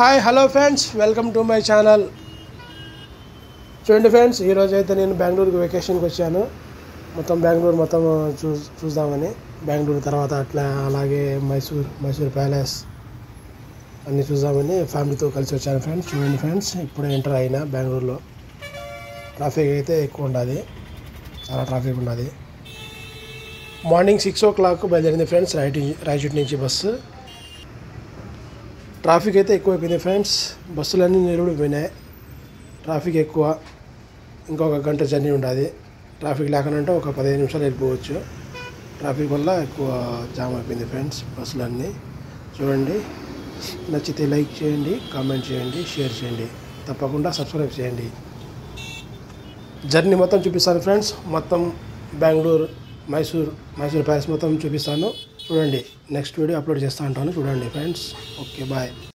Hi hello friends, welcome to my channel. చూడండి friends, ఈరోజు అయితే నేను బెంగళూరుకి వెకేషన్కి వచ్చాను. మొత్తం బెంగళూరు మొత్తం చూద్దామని. బెంగళూరు తర్వాత అట్లా అలాగే మైసూర్ ప్యాలెస్ అన్నీ చూద్దామని ఫ్యామిలీతో కలిసి వచ్చాను ఫ్రెండ్స్. చూడండి ఫ్రెండ్స్, ఇప్పుడే ఎంటర్ అయినా బెంగళూరులో. ట్రాఫిక్ అయితే ఎక్కువ ఉన్నది, చాలా ట్రాఫిక్ ఉన్నది. మార్నింగ్ 6 o'clock బయలుదేరింది ఫ్రెండ్స్, రాయచూటి నుంచి బస్సు. ట్రాఫిక్ అయితే ఎక్కువైపోయింది ఫ్రెండ్స్, బస్సులన్నీ నిలబడిపోయినాయి. ట్రాఫిక్ ఎక్కువ, ఇంకొక గంట జర్నీ ఉంటుంది. ట్రాఫిక్ లేకుండా ఒక 15 నిమిషాలు వెళ్ళిపోవచ్చు. ట్రాఫిక్ వల్ల ఎక్కువ జామ్ అయిపోయింది ఫ్రెండ్స్ బస్సులన్నీ. చూడండి, నచ్చితే లైక్ చేయండి, కామెంట్ చేయండి, షేర్ చేయండి, తప్పకుండా సబ్స్క్రైబ్ చేయండి. జర్నీ మొత్తం చూపిస్తాను ఫ్రెండ్స్. మొత్తం బెంగళూరు, మైసూర్ ప్యాలెస్ మొత్తం చూపిస్తాను. చూడండి, నెక్స్ట్ వీడియో అప్లోడ్ చేస్తూ ఉంటాను. చూడండి ఫ్రెండ్స్. Okay, bye.